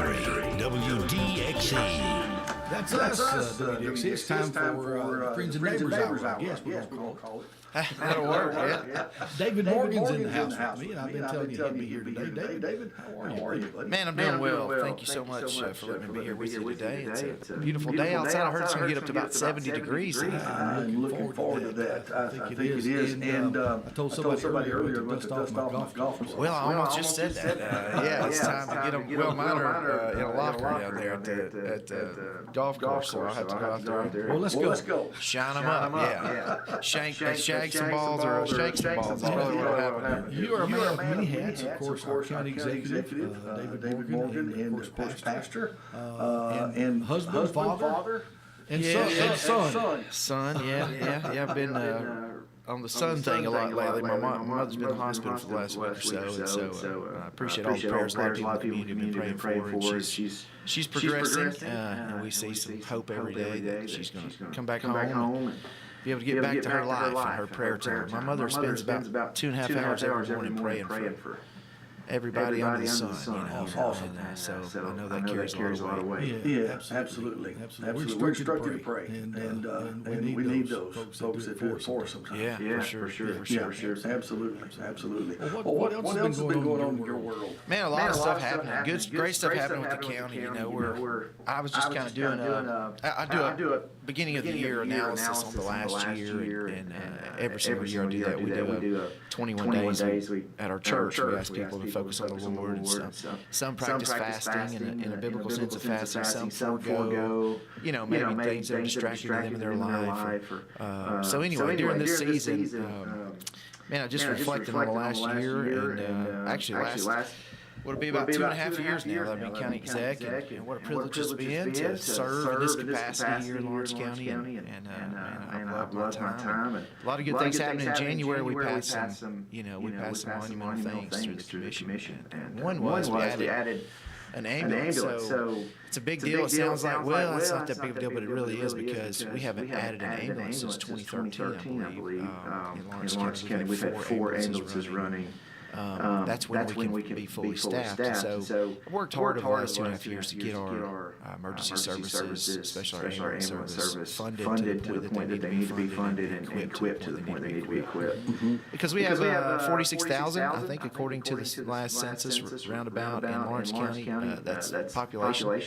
101.3 WDXE. That's us, WDXE. It's time for Friends and Neighbors Hour, I guess we're going to call it. That'll work, yeah. David Morgan's in the house with me, and I've been telling you he'd be here today. David, how are you, buddy? Man, I'm doing well. Thank you so much for letting me be here with you today. It's a beautiful day outside. I heard it's going to get up to about 70 degrees. I'm looking forward to that. I think it is. And I told somebody earlier to dust off my golf ball. Well, I almost just said that. Yeah, it's time to get them. Well, mine are in a locker down there at the golf course, so I'll have to go out there. Well, let's go. Shine them up, yeah. Shake some balls or shake some balls. That's probably what'll happen. You are a man with many hats, of course, our county executive, David Morgan, and of course, pastor, and husband, father, and son. Son, yeah. I've been on the son thing a lot lately. My mother's been in the hospital for the last week or so, and so I appreciate all the prayers a lot of people in the community have been praying for her. And she's progressing, and we see some hope every day that she's going to come back home and be able to get back to her life and her prayer time. My mother spends about 2.5 hours every morning praying for everybody under the sun, you know. Awesome. And, so I know that carries a lot of weight. Yeah, absolutely. We're instructed to pray, and we need those folks that do it for us sometimes. Yeah, for sure. Absolutely. Well, what else has been going on in your world? Man, a lot of stuff happening. Great stuff happening with the county. You know, I was just kind of doing I do a beginning of the year analysis on the last year, and every single year I do that. We do 21 days at our church. We ask people to focus on the Lord, and some practice fasting in a biblical sense of fasting. Some forego, you know, maybe things that are distracting them in their life. So anyway, during this season, man, I just reflected on the last year, and actually last. Would it be about 2.5 years now that I've been county exec, and what a privilege it's been to serve in this capacity here in Lawrence County, and I love my time. And a lot of good things happened in January. We passed some monumental things through the commission, and one was we added an ambulance. So it's a big deal. It sounds like, well, it's not that big of a deal, but it really is, because we haven't added an ambulance since 2013, I believe. In Lawrence County, we've had 4 ambulances running. That's when we can be fully staffed. And so I worked hard over the last 2.5 years to get our emergency services, especially our ambulance service, funded to the point that they need to be funded and equipped to the point they need to be equipped. Because we have 46,000, I think, according to the last census roundabout in Lawrence County. That's population.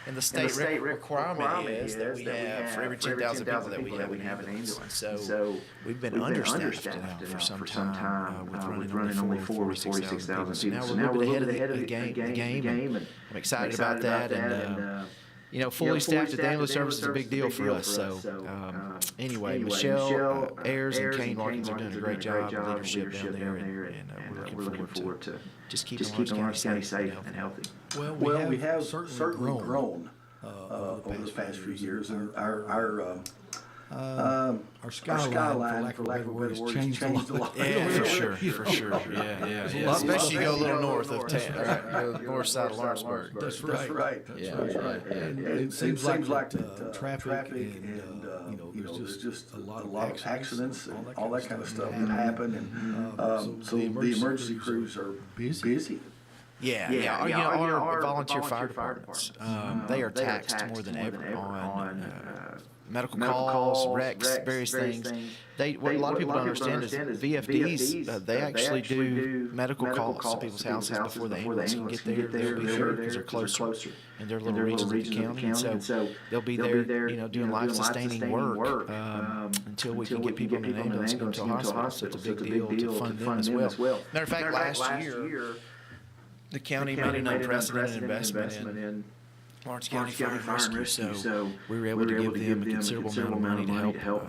And the state requirement is that we have, for every 10,000 people, that we have an ambulance. So we've been understaffed now for some time with running only 4 to 46,000 people. So now we're a little bit ahead of the game, and I'm excited about that. And you know, fully staffed at the ambulance service is a big deal for us. So anyway, Michelle Ayers and Kane Watkins are doing a great job of leadership down there, and we're looking forward to just keeping Lawrence County safe and healthy. Well, we have certainly grown over the past few years, and our skyline, for lack of a better word, has changed a lot. Yeah, for sure. Yeah. Especially you go a little north of town, right? North side of Lawrenceburg. That's right. And it seems like traffic and there's just a lot of accidents and all that kind of stuff that happen, and so the emergency crews are busy. Yeah. You know, our volunteer fire departments, they are taxed more than ever on medical calls, wrecks, various things. What a lot of people don't understand is VFDs, they actually do medical calls to people's houses before the ambulance can get there. They'll be there because they're closer in their little regions of the county. And so they'll be there, you know, doing life-sustaining work until we can get people in an ambulance and go to a hospital. So it's a big deal to fund them as well. Matter of fact, last year, the county made an unprecedented investment in Lawrence County Fire and Rescue, so we were able to give them a considerable amount of money to help,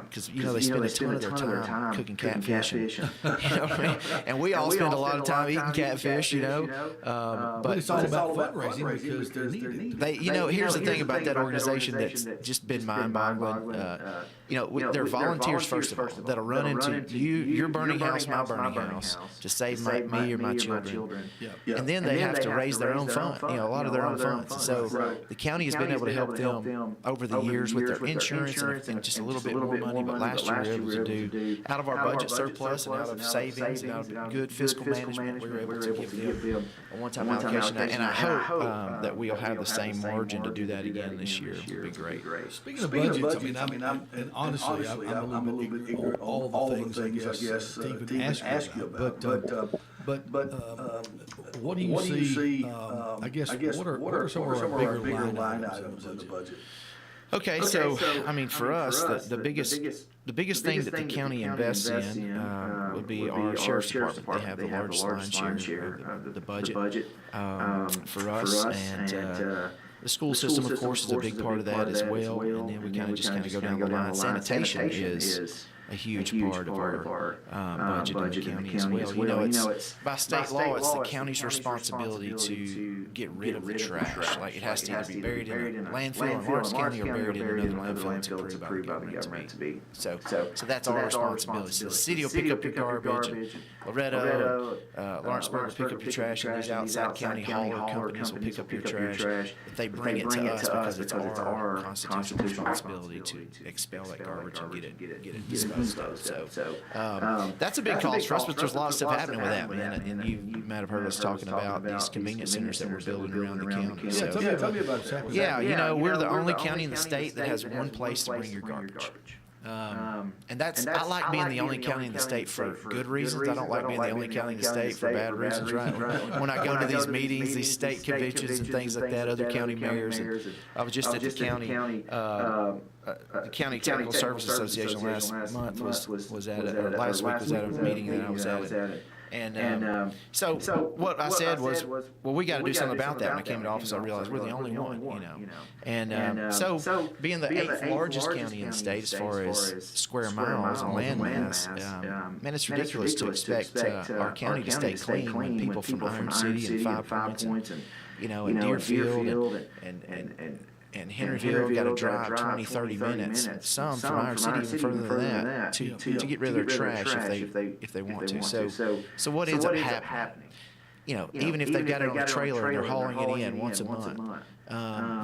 because you know they spend a ton of their time cooking catfish, and we all spend a lot of time eating catfish, you know. But it's all about fundraising because they're needed. You know, here's the thing about that organization that's just been mind-boggling. they're volunteers first of all that'll run into your burning house, my burning house, to save me or my children. And then they have to raise their own fund, a lot of their own funds. So the county has been able to help them over the years with their insurance and just a little bit more money. But last year we were able to do, out of our budget surplus and out of savings and out of good fiscal management, we were able to give them a one-time allocation. And I hope that we'll have the same margin to do that again this year. It would be great. Speaking of budgets, and honestly, I'm a little bit ignorant on all the things, I guess, to even ask you about. But what do you see, I guess, what are some of our bigger line items in the budget? Okay, so I mean, for us, the biggest thing that the county invests in would be our sheriff's department. They have the largest lion's share of the budget for us, and the school system, of course, is a big part of that as well. And then we kind of go down the line. Sanitation is a huge part of our budget in the county as well. It's by state law, it's the county's responsibility to get rid of the trash. Like, it has to either be buried in a landfill in Lawrence County or buried in another landfill that's approved by the government to be. So that's our responsibility. So the city will pick up your garbage, and Loretto, Lawrenceburg will pick up your trash, and these outside county hauler companies will pick up your trash. But they bring it to us because it's our constitutional responsibility to expel that garbage and get it disposed. So that's a big cost for us, but there's a lot of stuff happening with that, man. And you might have heard us talking about these convenience centers that we're building around the county. Yeah, tell me about that. Yeah, we're the only county in the state that has one place to bring your garbage. And I like being the only county in the state for good reasons. I don't like being the only county in the state for bad reasons, right? When I go to these meetings, these state conventions and things like that, other county mayors, and I was just at the County Technical Service Association last month was at it, or last week was at a meeting that I was at. And so what I said was, well, we got to do something about that. When I came to office, I realized we're the only one, And so being the eighth largest county in the state as far as square miles and land mass, man, it's ridiculous to expect our county to stay clean when people from Iron City and Five Points and Deerfield and Henryville got to drive 20, 30 minutes. Some from Iron City even further than that to get rid of their trash if they want to. So what ends up happening? Even if they've got it on a trailer and they're hauling it in once a month,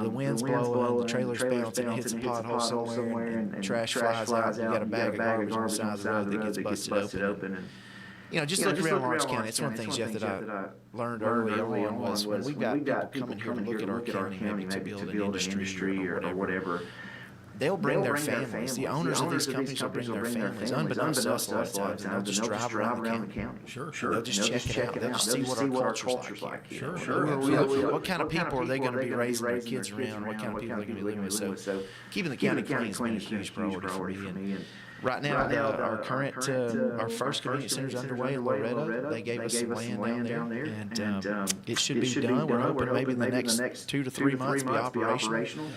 the wind's blowing, the trailer's bouncing, it hits a pothole somewhere, and trash flies out. You got a bag of garbage on the side of the road that gets busted open. Just look around Lawrence County. It's one of the things, Jeff, that I learned early on was when we've got people coming here to look at our county, maybe to build an industry or whatever, they'll bring their families. The owners of these companies will bring their families, unbeknownst to us a lot of times, and they'll just drive around the county. Sure. They'll just check it out. They'll just see what our culture's like here. What kind of people are they going to be raising their kids around? What kind of people are they going to be living with? So keeping the county clean has been a huge priority for me. Right now, our first convenience center is underway in Loretto. They gave us some land down there, and it should be done. We're hoping maybe in the next 2 to 3 months be operational.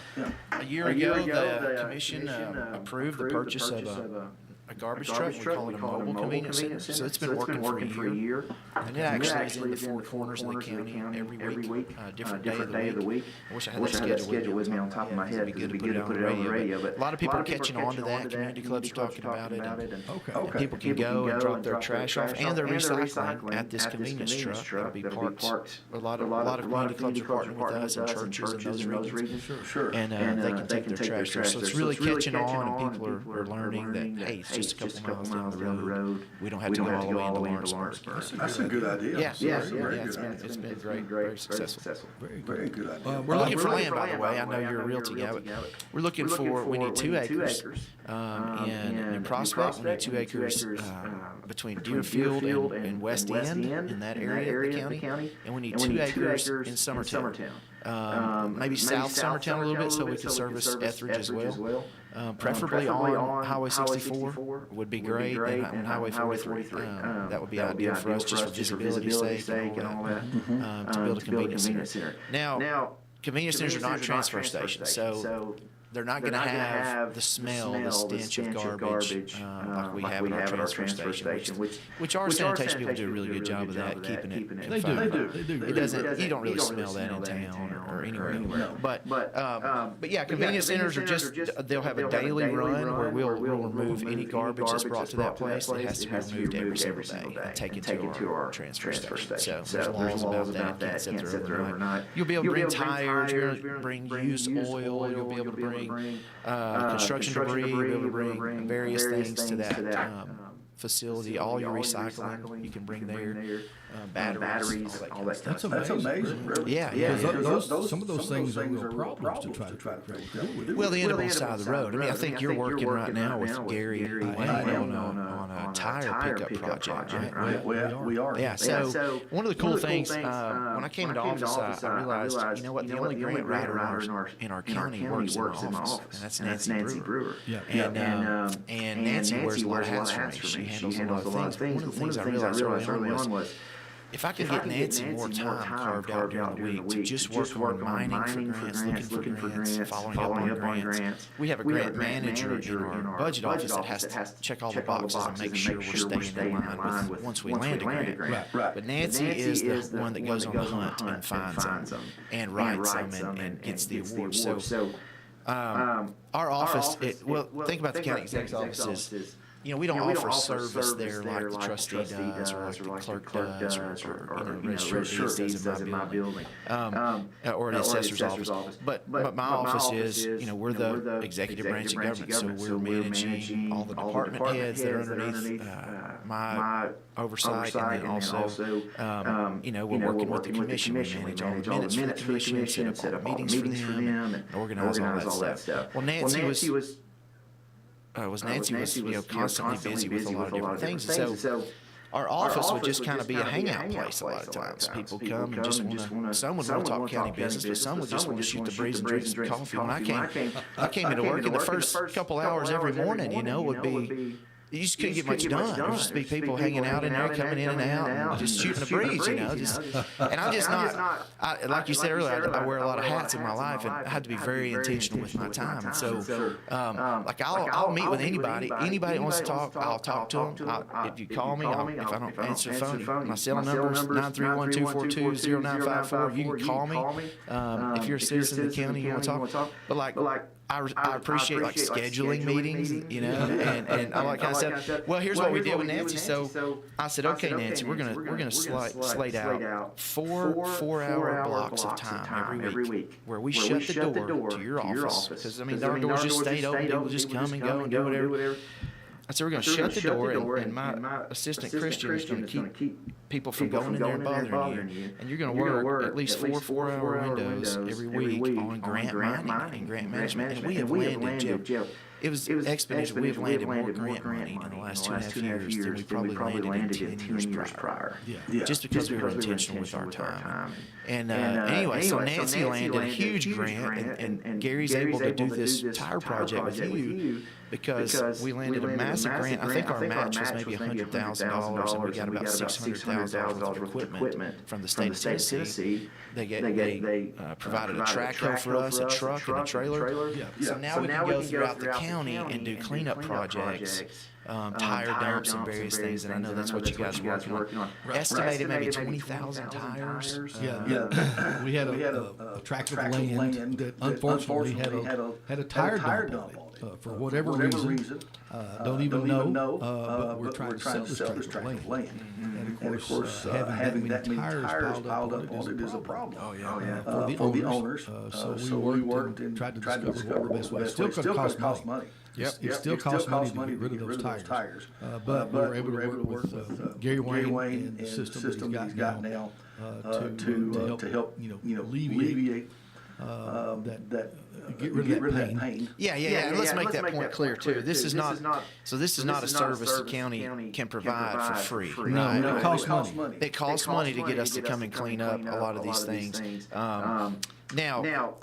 A year ago, the commission approved the purchase of a garbage truck. We call it a mobile convenience center. So it's been working for a year. And it actually is in the four corners of the county every week, different day of the week. I wish I had that schedule with me on top of my head. It'd be good to put it on the radio. But a lot of people are catching on to that. Community clubs are talking about it. And people can go and drop their trash off and their recycling at this convenience truck. It'll be parked. A lot of community clubs are partnering with us and churches in those regions. And they can take their trash there. So it's really catching on, and people are learning that, hey, it's just a couple miles down the road. We don't have to go all the way into Lawrenceburg. That's a good idea. It's been great, very successful. Very good idea. We're looking for land, by the way. I know you're a realty guy, but we're looking for, we need 2 acres in Prospect. We need 2 acres between Deerfield and West End in that area of the county. And we need 2 acres in Summertown. Maybe South Summertown a little bit so we can service Etheridge as well. Preferably on Highway 64 would be great, and on Highway 43. That would be ideal for us just for visibility's sake and all that, to build a convenience center. Now, convenience centers are not transfer stations, so they're not going to have the smell, the stench of garbage like we have at our transfer station, which our sanitation people do a really good job of that, keeping it. They do. It doesn't. You don't really smell that in town or anywhere. But yeah, convenience centers are just. They'll have a daily run where we'll remove any garbage that's brought to that place. It has to be removed every single day and taken to our transfer station. So there's laws about that. Can't sit there overnight. You'll be able to bring tires. You'll bring used oil. You'll be able to bring construction debris. You'll be able to bring various things to that facility. All your recycling you can bring there. Batteries, all that stuff. That's amazing. Really. Yeah. Some of those things are real problems to try to. Well, they end up on the side of the road. I mean, I think you're working right now with Gary on a tire pickup project, right? We are. Yeah. So one of the cool things when I came into office, I realized, you know what, the only grant writer in our county works in our office, and that's Nancy Brewer. Yeah. And Nancy wears a lot of hats for me. She handles a lot of things. One of the things I realized early on was, if I could get Nancy more time carved out during the week to just work on mining for grants, looking for grants, following up on grants. We have a grant manager in our budget office that has to check all the boxes and make sure we're staying in line with once we land a grant. Right. But Nancy is the one that goes on the hunt and finds them and writes them and gets the awards. So our office, think about the county exec's offices. You know, we don't offer service there like the trustee does, or like the clerk does, or registrar does in my building, or the assessor's office. But my office is, you know, we're the executive branch of government, so we're managing all the department heads that are underneath my oversight, and then also, you know, we're working with the commission. We manage all the minutes for the commission, set up all the meetings for them, and organize all that stuff. Well, Nancy was constantly busy with a lot of different things. And so our office would just kind of be a hangout place a lot of times. People come and just want to, some would want to talk county business, but some would just want to shoot the breeze and drink some coffee. When I came into work, and the first couple hours every morning, you know, would be, you just couldn't get much done. There would just be people hanging out in there, coming in and out, and just shooting a breeze, you know. And I'm just not, like you said earlier, I wear a lot of hats in my life, and I had to be very intentional with my time. And so, like, I'll meet with anybody. Anybody that wants to talk, I'll talk to them. If you call me, if I don't answer the phone, my cell number is 931-242-0954. You can call me. If you're a citizen of the county, you want to talk. But like, I appreciate like scheduling meetings, you know, and all that kind of stuff. Well, here's what we did with Nancy. So I said, okay, Nancy, we're gonna slate out four-hour blocks of time every week where we shut the door to your office, because I mean our doors just stayed open. People just come and go and do whatever. I said, we're going to shut the door, and my assistant Christian is going to keep people from going in there and bothering you. And you're going to work at least four-hour windows every week on grant mining and grant management. And we have landed, Joe. It was exponential. We have landed more grant money in the last 2.5 years than we probably landed in 10 years prior. Yeah. Just because we were intentional with our time. And anyway, so Nancy landed a huge grant, and Gary's able to do this tire project with you because we landed a massive grant. I think our match was maybe $100,000, and we got about $600,000 worth of equipment from the state of Tennessee. They provided a track hoe for us, a truck, and a trailer. So now we can go throughout the county and do cleanup projects, tire dumps and various things, and I know that's what you guys are working on. Estimated maybe 20,000 tires. Yeah. We had a tract of land that unfortunately had a tire dump on it. For whatever reason. Don't even know, but we're trying to sell this tract of land. And of course, having that many tires piled up on it is a problem. For the owners. So we worked and tried to discover what the best way. It still costs money. It still costs money to get rid of those tires. But we were able to work with Gary Wayne and the system that he's got now to help alleviate that. Get rid of that pain. Yeah. And let's make that point clear too. This is not a service the county can provide for free. Right? No, it costs money. It costs money to get us to come and clean up a lot of these things. Now,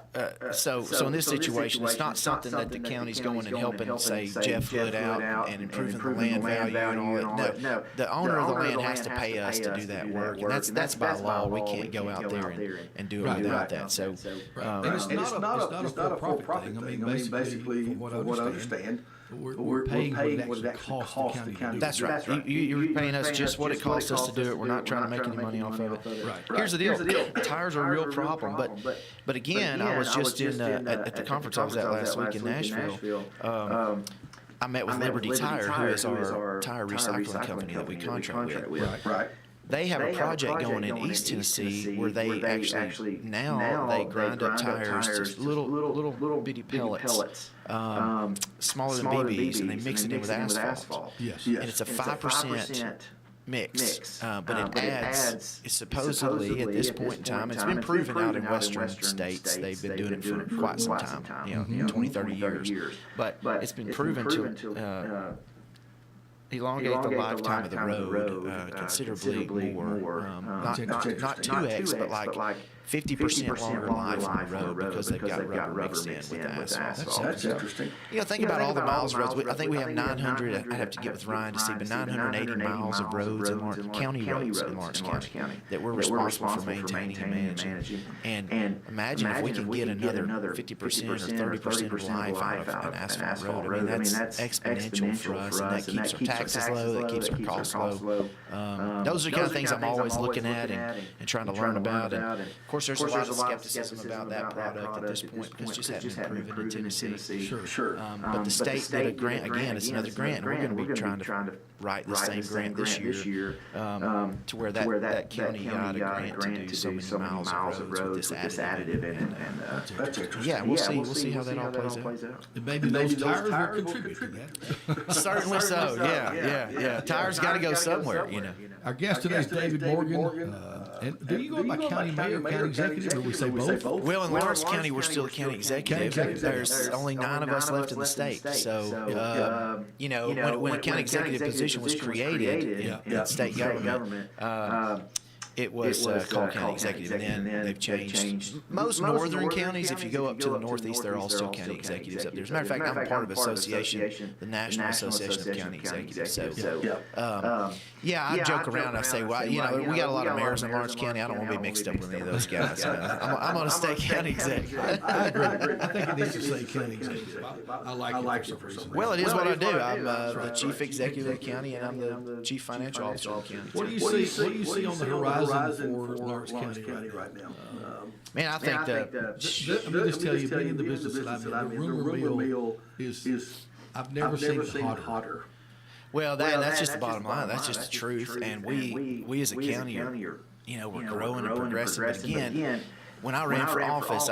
so in this situation, it's not something that the county's going and helping, say, Jeff Hood out and improving the land value and all that. No, the owner of the land has to pay us to do that work, and that's by law. We can't go out there and do it without that. So, and it's not a for-profit thing. I mean, basically, from what I understand, we're paying what it actually costs the county. That's right. You're paying us just what it costs us to do it. We're not trying to make any money off of it. Here's the deal. Tires are a real problem, but again, I was just in at the conference I was at last week in Nashville. I met with Liberty Tire, who is our tire recycling company that we contract with. Right. They have a project going in East Tennessee where they actually now they grind up tires to little bitty pellets, smaller than BBs, and they mix it in with asphalt. Yes. And it's a 5% mix, but it adds. It's supposedly at this point in time, it's been proven out in Western states. They've been doing it for quite some time, 20, 30 years. But it's been proven to elongate the lifetime of the road considerably more. Not 2x, but like 50% longer life on the road because they've got rubber mixed in with the asphalt. That's interesting. Think about all the miles of roads. I think we have 900. I'd have to get with Ryan to see, but 980 miles of roads in county roads in Lawrence County that we're responsible for maintaining and managing. And imagine if we can get another 50% or 30% of life out of an asphalt road. I mean, that's exponential for us, and that keeps our taxes low. That keeps our costs low. Those are the kind of things I'm always looking at and trying to learn about. And of course, there's a lot of skepticism about that product at this point because it just hasn't been proven in Tennessee. Sure. But the state did a grant, again, it's another grant, and we're going to be trying to write the same grant this year to where that county got a grant to do so many miles of roads with this additive in it. That's interesting. Yeah, we'll see how that all plays out. And maybe those tires will contribute to that. Certainly so, yeah. Tires got to go somewhere, Our guest today is David Morgan. And do you go by county mayor, county executive, or we say both? Well, in Lawrence County, we're still county executive. There's only 9 of us left in the state. So, when a county executive position was created in state government, it was called county executive, and then they've changed. Most northern counties, if you go up to the northeast, they're all still county executives up there. As a matter of fact, I'm a part of an association, the National Association of County Executives. So, I joke around. I say, well, we got a lot of mayors in Lawrence County. I don't want to be mixed up with any of those guys. I'm on a state county executive. I agree. I think it needs to say county executive. I like it for some reason. Well, it is what I do. I'm the chief executive of the county, and I'm the chief financial officer of the county. What do you see on the horizon for Lawrence County right now? Man, I think let me just tell you, being in the business that I'm in, the rumor mill is I've never seen it hotter. Well, that's just the bottom line. That's just the truth. And we as a county are, we're growing and progressing. But again, when I ran for office,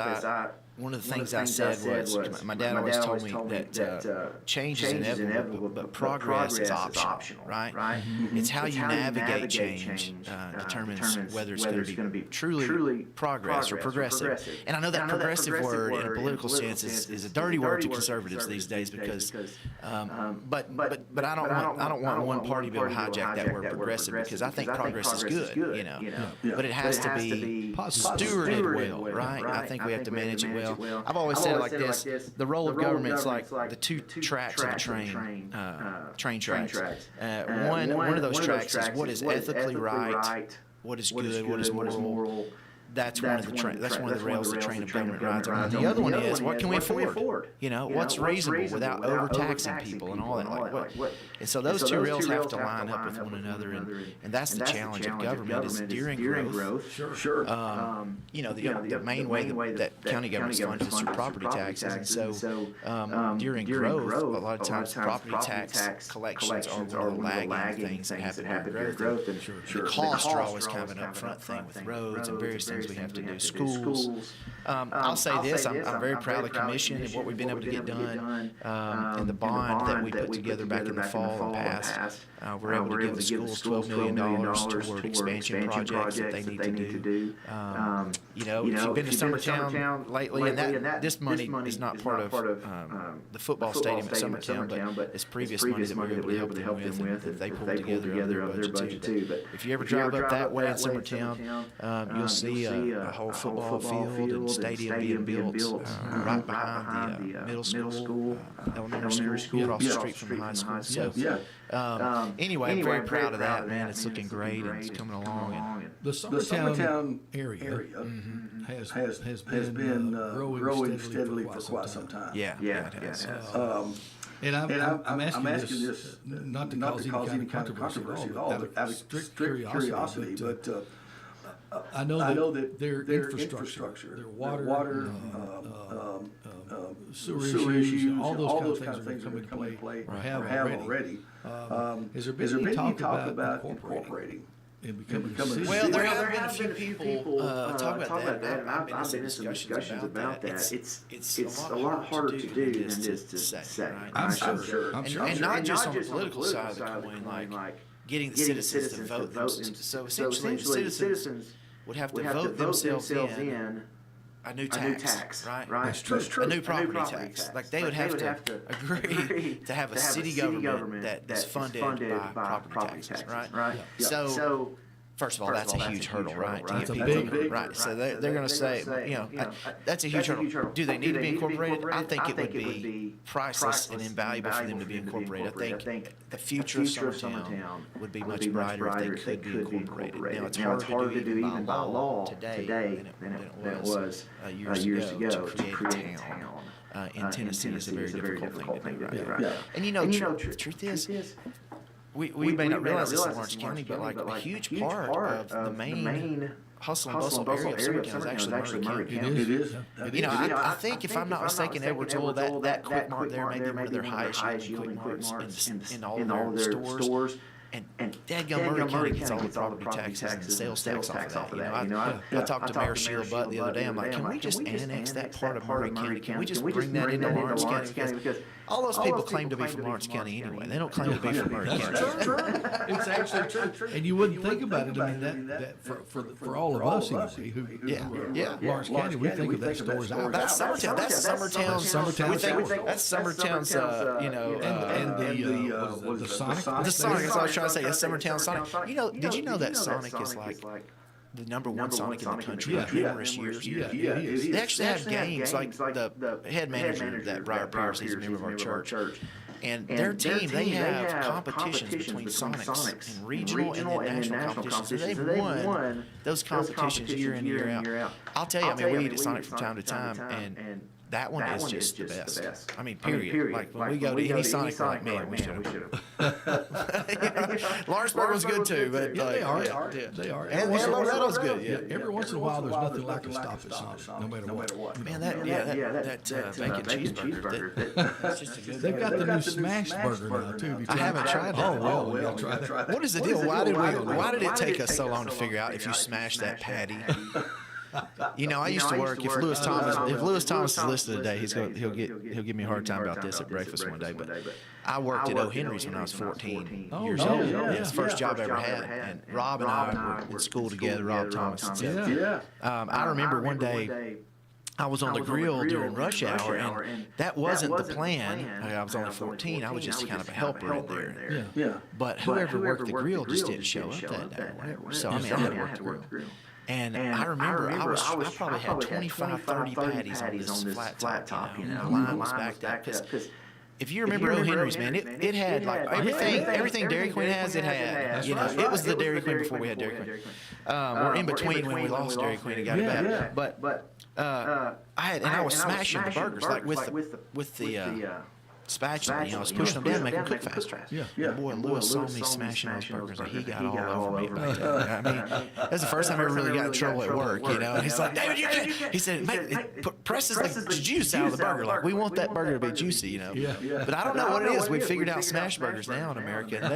one of the things I said was, my dad always told me that change is inevitable, but progress is optional, right? Mm-hmm. It's how you navigate change determines whether it's going to be truly progress or progressive. And I know that progressive word in a political sense is a dirty word to conservatives these days because, but I don't want one party to be able to hijack that word progressive because I think progress is good, but it has to be stewarded well, right? I think we have to manage it well. I've always said it like this: the role of government is like the two tracks of a train tracks. One of those tracks is what is ethically right, what is good, what is moral. That's one of the rails the train of government rides on. The other one is what can we afford? What's reasonable without overtaxing people and all that. And so those two rails have to line up with one another, and that's the challenge of government is during growth. Sure. The main way that county government is funded is through property taxes, and so during growth, a lot of times property tax collections are one of the lagging things that happen during growth. And the costs are always kind of an upfront thing with roads and various things we have to do, schools. I'll say this, I'm very proud of the commission and what we've been able to get done and the bond that we put together back in the fall and passed. We're able to give the schools $12 million toward expansion projects that they need to do. If you've been to Summertown lately, and this money is not part of the football stadium at Summertown, but it's previous money that we're able to help them with, and they pulled together out of their budget too. But if you ever drive up that way in Summertown, you'll see a whole football field and stadium being built right behind the middle school, elementary school, across the street from the high school. So, anyway, I'm very proud of that, man. It's looking great and it's coming along. And the Summertown area has been growing steadily for quite some time. Yeah, it has. And I'm asking this not to cause any kind of controversy at all, but out of strict curiosity. But I know that their infrastructure, their water, sewer issues, all those kind of things are coming into play or have already. Has there been any talk about incorporating? Well, there have been a few people talk about that, and I've been in discussions about that. It's a lot harder to do than it is to say. Right? I'm sure. And not just on the political side of the coin, like getting the citizens to vote. So essentially, citizens would have to vote themselves in a new tax, right? That's true. A new property tax. Like they would have to agree to have a city government that is funded by property taxes, right? So first of all, that's a huge hurdle, right? To get people, right? So they're going to say, that's a huge hurdle. Do they need to be incorporated? I think it would be priceless and invaluable for them to be incorporated. I think the future of Summertown would be much brighter if they could be incorporated. Now, it's harder to do even by law today than it was years ago to create a town. In Tennessee, it's a very difficult thing to do, right? And the truth is, we may not realize this in Lawrence County, but like a huge part of the main hustle and bustle area of Summertown is actually Murray County. It is. I think if I'm not mistaken, Edwards Oil, that Quick Mart there may be one of their highest yielding Quick Marts in all of their stores. And dadgum Murray gets all the property taxes and the sales tax off of that. I talked to Mayor Sheila Butt the other day. I'm like, can we just annex that part of Murray County? Can we just bring that into Lawrence County? Because all those people claim to be from Lawrence County anyway. They don't claim to be from Murray County. It's actually true. And you wouldn't think about it. I mean, that for all of us anyway, who are Lawrence County, we think of that store's out. That's Summertown. That's Summertown's. That's Summertown's. And the Sonic. The Sonic. That's what I was trying to say. That's Summertown Sonic. Did you know that Sonic is like the #1 Sonic in the country for numerous years? They actually have games like the head manager of that, Briar Pierce, he's a member of our church. And their team, they have competitions between Sonics and regional and then national competitions. So they've won those competitions year in, year out. I'll tell you, I mean, we eat at Sonic from time to time, and that one is just the best. I mean, period. Like, when we go to any Sonic, we're like, man, we should have. Lawrenceburg was good, too. But they are. They are. And Loretta's good, yeah. Every once in a while, there's nothing like a stop at Sonic, no matter what. Man, that bacon cheeseburger, that's just a good. They've got the new smash burger now, too. I haven't tried that. Oh, well, we got to try that. What is the deal? Why did it take us so long to figure out if you smash that patty? I used to work. If Lewis Thomas is listening today, he'll give me a hard time about this at breakfast one day. But I worked at O. Henry's when I was 14 years old. It's the first job I ever had. And Rob and I were in school together. Rob Thomas and stuff. I remember one day I was on the grill during rush hour, and that wasn't the plan. I was only 14. I was just kind of a helper in there. Yeah. But whoever worked the grill just didn't show up that day. So I had to work the grill. And I remember I probably had 25, 30 patties on this flat top, The line was backed up. Because if you remember O. Henry's, man, it had like everything Dairy Queen has, it had. It was the Dairy Queen before we had Dairy Queen. Or in between when we lost Dairy Queen and got it back. But I was smashing the burgers, like with the spatula, I was pushing them down to make them cook faster. And boy, Lewis saw me smashing those burgers, and he got all over me right there. I mean, that's the first time I ever really got in trouble at work, And he's like, David, you can't. He said, press the juice out of the burger. Like, we want that burger to be juicy, But I don't know what it is. We've figured out smash burgers now in America. And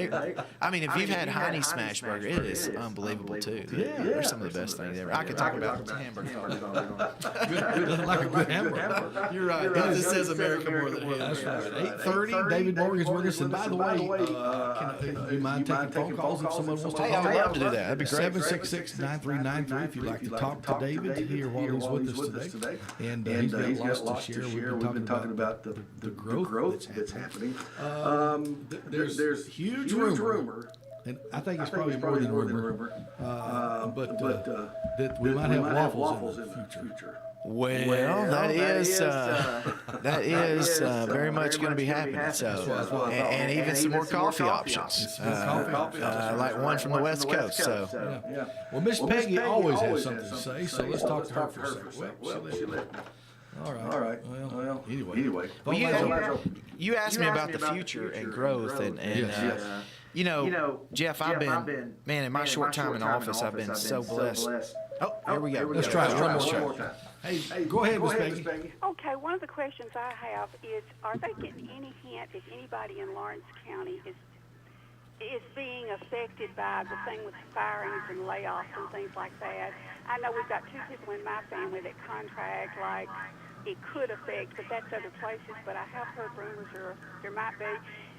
I mean, if you've had Heine's smash burger, it is unbelievable, too. They're some of the best things ever. I could talk about hamburgers. Like a good hamburger. You're right. This says America more than it is. 8:30. David Morgan's with us. And by the way, do you mind taking phone calls if someone wants to call? I would love to do that. That'd be great. 766-9393 if you'd like to talk to David here while he's with us today. And he's got lots to share. We've been talking about the growth that's happening. There's huge rumor and I think it's probably more than rumor, but that we might have waffles in the future. Well, that is very much going to be happening. So, and even some more coffee options, like one from the West Coast. So, yeah. Well, Miss Peggy always has something to say, so let's talk to her for a second. Well, she let me. All right. Well, anyway. Well, you asked me about the future and growth, and you know, Jeff, I've been, man, in my short time in office, I've been so blessed. Oh, here we go. Let's try it one more time. Hey, go ahead, Miss Peggy. Okay, one of the questions I have is, are they getting any hint if anybody in Lawrence County is being affected by the thing with firings and layoffs and things like that? I know we've got 2 people in my family that contract like it could affect, but that's other places. But I have heard rumors there might be.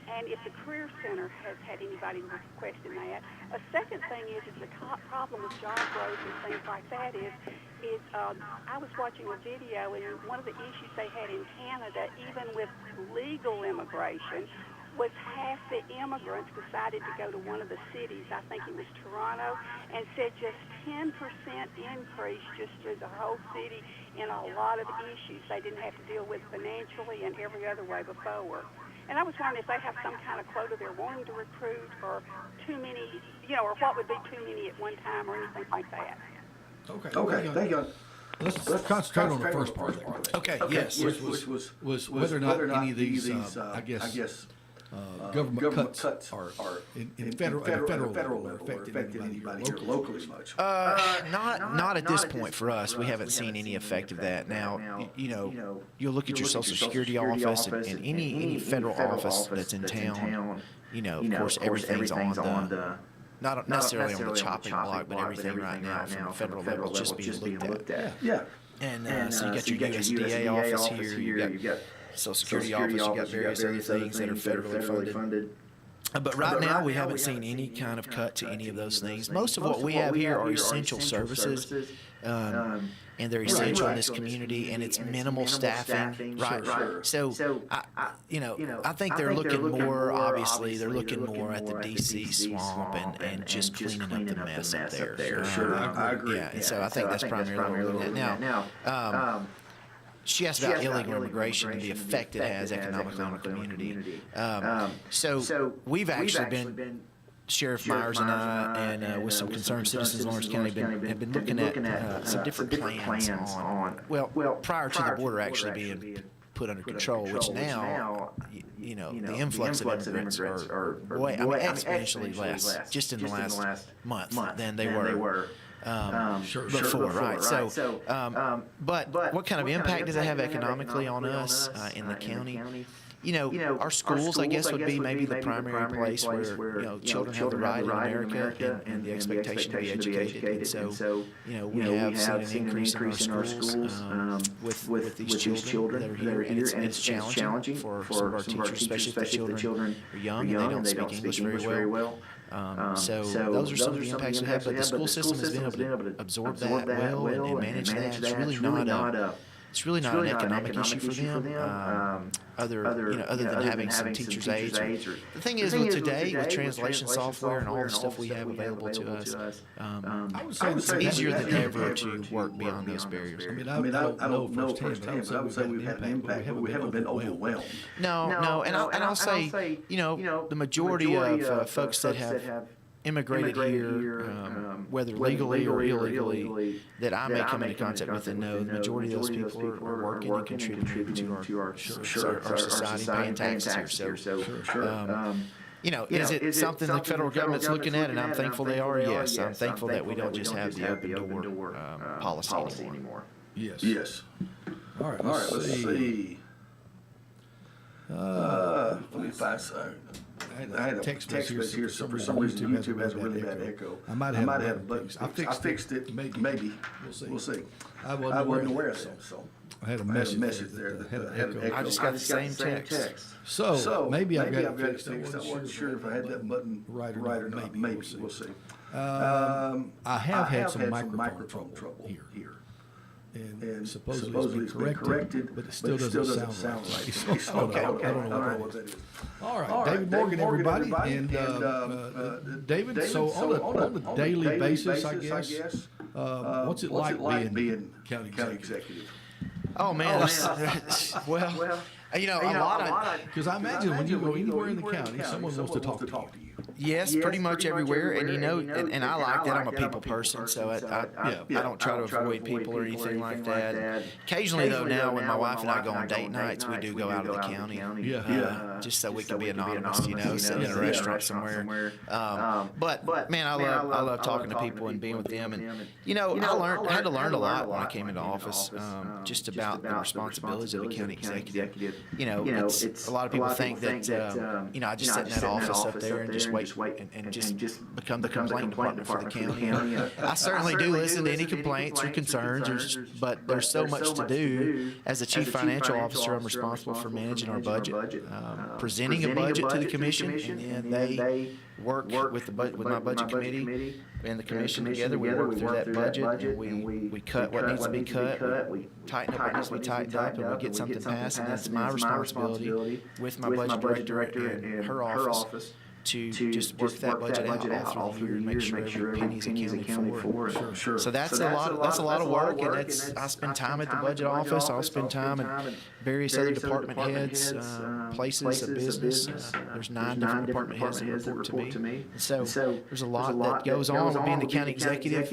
And if the Career Center has had anybody question that. A second thing is the problem with job growth and things like that is I was watching a video, and one of the issues they had in Canada, even with legal immigration, was half the immigrants decided to go to one of the cities, I think it was Toronto, and said just 10% increase just through the whole city in a lot of issues they didn't have to deal with financially and every other way before. And I was wondering if they have some kind of quota they're wanting to recruit, or too many, or what would be too many at one time, or anything like that. Okay, thank you. Let's concentrate on the first part of that. Okay, yes. Which was whether or not any of these, I guess, government cuts are in federal level affecting anybody here locally much. Not at this point for us. We haven't seen any effect of that. Now, you'll look at your Social Security office and any federal office that's in town. Of course, everything's on the not necessarily on the chopping block, but everything right now from the federal level is just being looked at. Yeah. And so you got your USDA office here. You got Social Security office, you got various other things that are federally funded. But right now, we haven't seen any kind of cut to any of those things. Most of what we have here are essential services, and they're essential in this community, and it's minimal staffing, right? So, I think they're looking more, obviously, they're looking more at the DC swamp and just cleaning up the mess up there. Sure, I agree. Yeah, and so I think that's primarily what we're looking at now. She asked about illegal immigration and the effect it has economically on the community. So we've actually been, Sheriff Myers and I, and with some concerned citizens in Lawrence County, have been looking at some different plans on, prior to the border actually being put under control, which now, the influx of immigrants are exponentially less just in the last month than they were. Before, right? So, but what kind of impact does that have economically on us in the county? Our schools, I guess, would be maybe the primary place where children have the right in America and the expectation to be educated. And so, we have seen an increase in our schools with these children that are here, and it's challenging for some of our teachers, especially if the children are young and they don't speak English very well. So those are some of the impacts we have, but the school system has been able to absorb that well and manage that. It's really not an economic issue for them, other than having some teachers' aides. The thing is, with today, with translation software and all the stuff we have available to us, it's easier than ever to work beyond those barriers. I don't know firsthand, but I would say we've had an impact, but we haven't been overwhelmed. No, and I'll say, the majority of folks that have immigrated here, whether legally or illegally, that I may come into contact with and know the majority of those people are working and contributing to our society, paying taxes here. So, is it something the federal government's looking at, and I'm thankful they are? Yes, I'm thankful that we don't just have the open door policy anymore. Yes. All right, let's see. Let me find some. I had a text message here. For some reason, YouTube has a really bad echo. I might have a button. I fixed it. Maybe. We'll see. I wasn't aware of that, so. I had a message there that had an echo. I just got the same text. So maybe I've got it fixed. I wasn't sure if I had that button right or not. Maybe. We'll see. I have had some microphone trouble here. and supposedly it's been corrected, but it still doesn't sound right. So I don't know what that is. All right, David Morgan, everybody. And David, so on a daily basis, I guess, what's it like being county executive? Oh man, well, a lot of, because I imagine when you go anywhere in the county, someone wants to talk to you. Yes, pretty much everywhere, and and I like that. I'm a people person, so I don't try to avoid people or anything like that. Occasionally, though, now when my wife and I go on date nights, we do go out of the county, just so we can be anonymous, sitting in a restaurant somewhere. But man, I love talking to people and being with them, and I had to learn a lot when I came into office, just about the responsibilities of a county executive. It's a lot of people think that I just sit in that office up there and just wait and just become the complaint department for the county. I certainly do listen to any complaints or concerns, but there's so much to do. As the chief financial officer, I'm responsible for managing our budget, presenting a budget to the commission, and then they work with my budget committee and the commission together. We work through that budget, and we cut what needs to be cut, we tighten up what needs to be tightened up, and we get something passed. And it's my responsibility with my budget director and her office to just work that budget out all through the year and make sure every penny's accounted for. Sure. So that's a lot of work, and I spend time at the budget office. I'll spend time at various other department heads, places of business. There's 9 different department heads that report to me. And so there's a lot that goes on with being the county executive.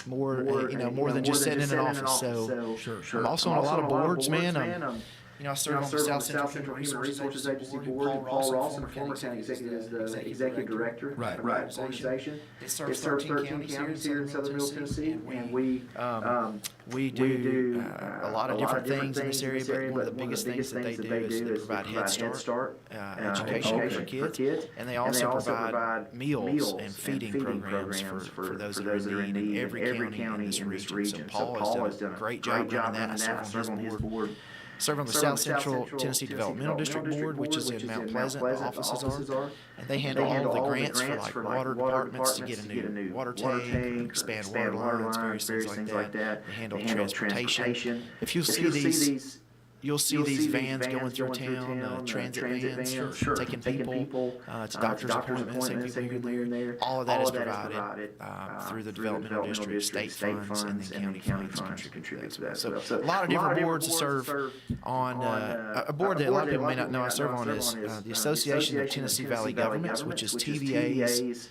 More than just sitting in an office. So I'm also on a lot of boards, man. I serve on the South Central Human Resources Agency Board. Paul Rawson, former county executive, is the executive director of the organization. It serves 13 counties here in southern Middle Tennessee, and we do a lot of different things in this area, but one of the biggest things that they do is they provide Head Start education for kids, and they also provide meals and feeding programs for those that are in need in every county in this region. So Paul has done a great job running that. I serve on his board. Serve on the South Central Tennessee Developmental District Board, which is in Mount Pleasant. The offices are, and they handle all of the grants for like water departments to get a new water tank, expand water lines, various things like that. They handle transportation. If you see these. You'll see these vans going through town, transit vans, taking people to doctor's appointments, taking people here and there. All of that is provided through the developmental district, state funds, and then county funds contribute to that. So a lot of different boards to serve on. A board that a lot of people may not know I serve on is the Association of Tennessee Valley Governments, which is TVA's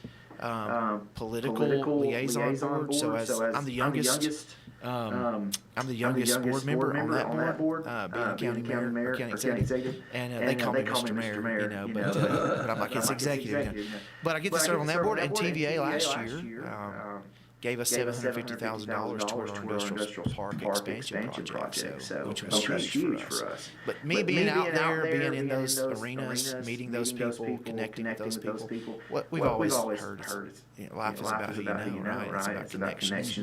political liaison board. So as I'm the youngest. I'm the youngest board member on that board, being a county mayor or county executive, and they call me Mr. Mayor, but I'm like, it's executive. But I get to serve on that board, and TVA last year gave us $750,000 toward our industrial park expansion project, which was huge for us. But me being out there, being in those arenas, meeting those people, connecting with those people, what we've always heard is life is about who you know, right? It's about connections.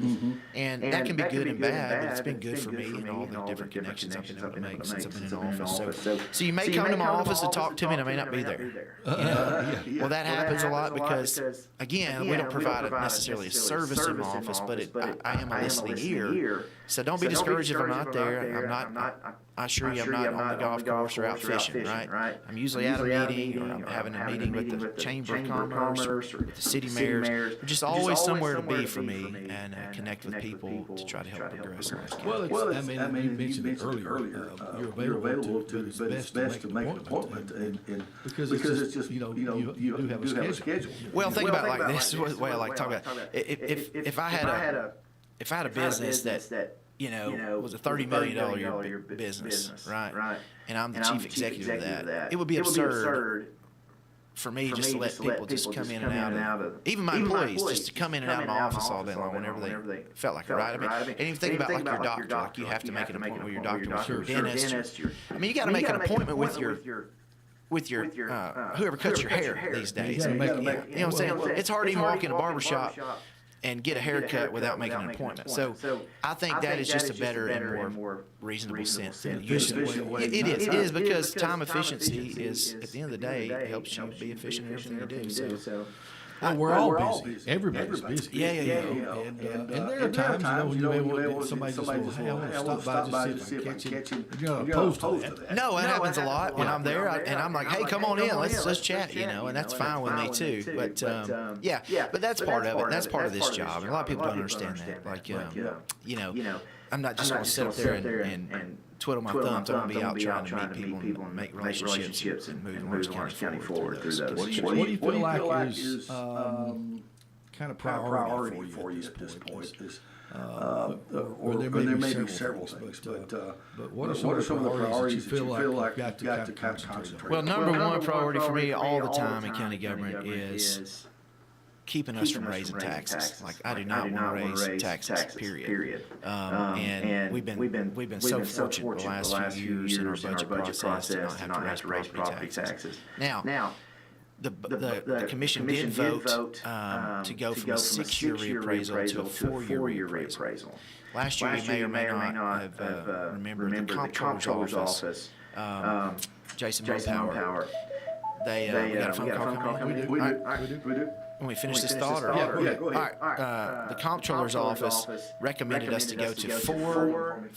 And that can be good and bad, but it's been good for me and all the different connections I've been able to make since I've been in office. So you may come to my office to talk to me, and I may not be there. Well, that happens a lot because, again, we don't provide necessarily a service in my office, but I am a listening ear. So don't be discouraged if I'm not there. I assure you I'm not on the golf course or out fishing, right? I'm usually at a meeting, or I'm having a meeting with the Chamber of Commerce or with the city mayors. Just always somewhere to be for me and connect with people to try to help progress in this county. Well, I mean, you mentioned it earlier. You're available to it's best to make an appointment, and because it's just you do have a schedule. Well, think about it like this. This is the way I like to talk about it. If I had a business that was a $30 million year business, right? And I'm the chief executive of that. It would be absurd for me just to let people just come in and out of, even my employees, just to come in and out of my office all day long whenever they felt like it, right? I mean, and if you think about like your doctor, like you have to make an appointment with your doctor, with your dentist. I mean, you got to make an appointment with your whoever cuts your hair these days. You know what I'm saying? It's hard to even walk in a barbershop and get a haircut without making an appointment. So I think that is just a better and more reasonable sense than usually. It is because time efficiency is, at the end of the day, it helps you be efficient in everything you do. So Well, we're all busy. Everybody's busy. Yeah. And there are times, when you may want somebody just go, hey, I want to stop by just see if I can catch him. You're not opposed to that. No, it happens a lot when I'm there, and I'm like, hey, come on in, let's chat, and that's fine with me too. But but that's part of it. That's part of this job, and a lot of people don't understand that. Like, I'm not just going to sit up there and twiddle my thumbs. I'm going to be out trying to meet people and make relationships and move Orange County forward through those. What do you feel like is kind of priority for you at this point? Or there may be several things, but what are some of the priorities that you feel like you've got to kind of concentrate on? Well, number one priority for me all the time in county government is keeping us from raising taxes. Like, I do not want to raise taxes, period. And we've been so fortunate the last few years in our budget process to not have to raise property taxes. Now, the commission did vote to go from a 6-year reappraisal to a 4-year reappraisal. Last year, you may or may not have remembered the comptroller's office, Jason Mopower. We got a phone call coming in? We do. When we finish this thought, or go ahead. all right. The comptroller's office recommended us to go to 4,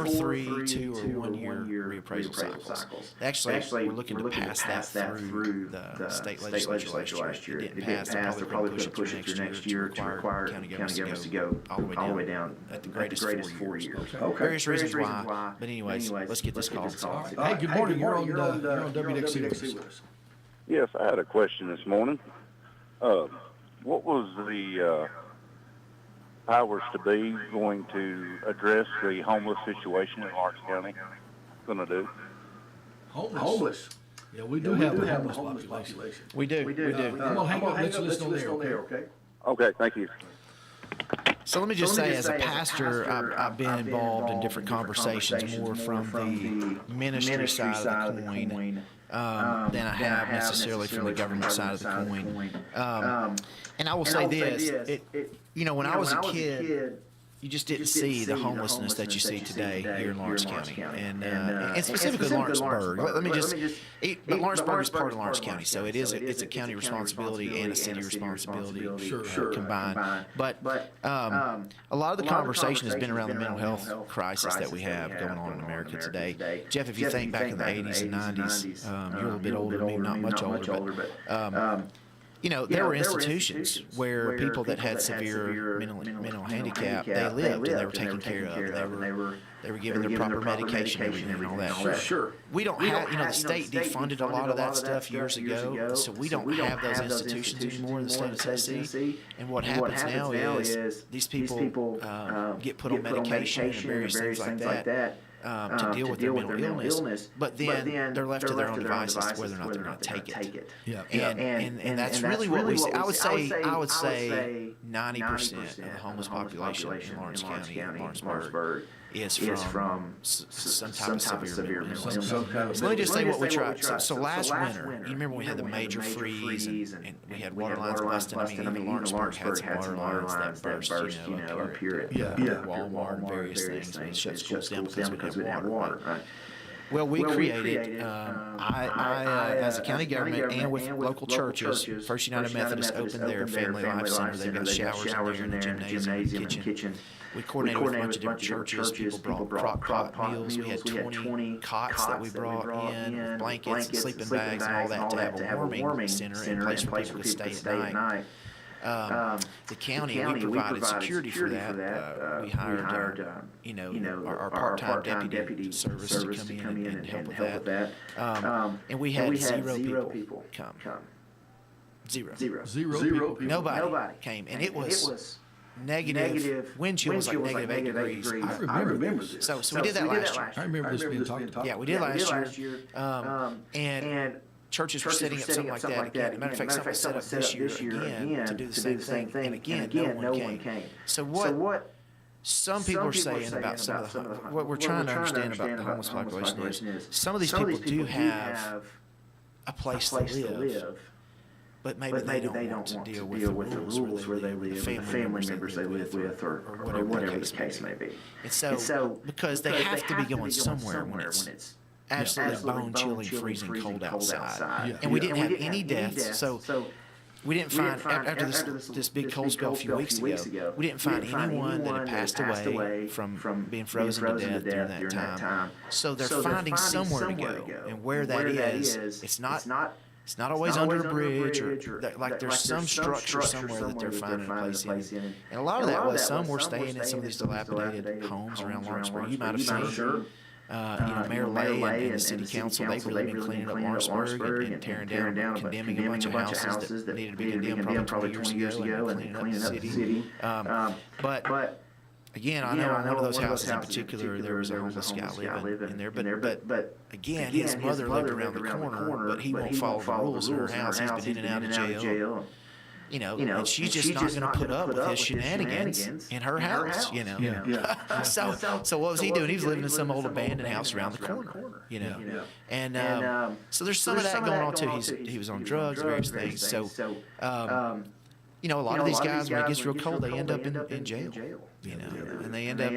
3, 2, or 1 year reappraisal cycles. Actually, we're looking to pass that through the state legislature last year. It didn't pass. They're probably going to push it through next year to require county governments to go all the way down at the greatest 4 years. Various reasons why. But anyways, let's get this call. Hey, good morning. You're on WDXE with us. Yes, I had a question this morning. What was the powers to be going to address the homeless situation in Lawrence County going to do? Homeless. Yeah, we do have a homeless population. We do. I'm going to hang on. Let's listen on there, okay? Okay, thank you. So let me just say, as a pastor, I've been involved in different conversations more from the ministry side of the coin than I have necessarily from the government side of the coin. And I will say this, when I was a kid, you just didn't see the homelessness that you see today here in Lawrence County, and specifically Lawrenceburg. But Lawrenceburg is part of Lawrence County, so it's a county responsibility and a city responsibility combined. But a lot of the conversation has been around the mental health crisis that we have going on in America today. Jeff, if you think back in the 80s and 90s, you're a little bit older than me, not much older, but there were institutions where people that had severe mental handicap, they lived and they were taken care of. They were given their proper medication and all that. Sure. We don't have, the state defunded a lot of that stuff years ago, so we don't have those institutions anymore in the state of Tennessee. And what happens now is these people get put on medication and various things like that. To deal with their mental illness, but then they're left to their own devices whether or not they're going to take it. Yeah. And that's really what we see. I would say 90% of the homeless population in Lawrence County and Lawrenceburg is from some type of severe mental illness. So let me just say what we tried. So last winter, you remember when we had the major freeze and we had water lines busting. I mean, even Lawrenceburg had some water lines that burst, up here at Walmart and various things. And shut schools down because we didn't have water. Right? Well, we created, I as a county government and with local churches, First United Methodist opened their Family Life Center. They've got showers in there and a gymnasium and kitchen. We coordinated with a bunch of different churches. People brought crock-pot meals. We had 20 cots that we brought in, with blankets and sleeping bags and all that to have a warming center in place where people could stay at night. The county, we provided security for that. We hired, our part-time deputy service to come in and help with that. And we had 0 people come. Zero people. Nobody came, and it was negative. Wind chill was like -8 degrees. I remember this. So we did that last year. I remember this being talked about. Yeah, we did last year. And churches were setting up something like that again. As a matter of fact, something was set up this year again to do the same thing. And again, no one came. So what some people are saying about some of what we're trying to understand about the homeless population is some of these people do have a place to live. But maybe they don't want to deal with the rules where they live, the family members they live with, or whatever the case may be. And so, because they have to be going somewhere when it's absolutely bone-chilling, freezing cold outside. And we didn't have any deaths, so we didn't find after this big cold spell a few weeks ago. We didn't find anyone that had passed away from being frozen to death during that time. So they're finding somewhere to go, and where that is, it's not always under a bridge or like there's some structure somewhere that they're finding a place in. And a lot of that was some were staying in some of these dilapidated homes around Lawrenceburg. You might have seen. Mayor Lay and the city council, they've really been cleaning up Lawrenceburg and tearing down, condemning a bunch of houses that needed to be condemned probably 20 years ago and cleaning up the city. But again, I know on one of those houses in particular, there was a homeless guy living in there. But again, his mother lived around the corner, but he won't follow the rules in her house. He's been in and out of jail. And she's just not going to put up with his shenanigans in her house, So what was he doing? He was living in some old abandoned house around the corner, And so there's some of that going on too. He was on drugs, various things. So, a lot of these guys, when it gets real cold, they end up in jail, and they end up,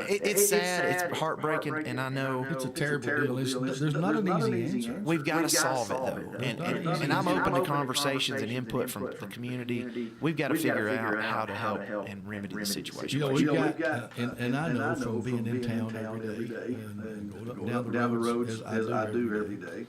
it's sad, it's heartbreaking, and I know. It's a terrible deal. There's not an easy answer. We've got to solve it, though, and I'm open to conversations and input from the community. We've got to figure out how to help and remedy the situation. We've got, and I know from being in town every day and going up down the roads as I do every day.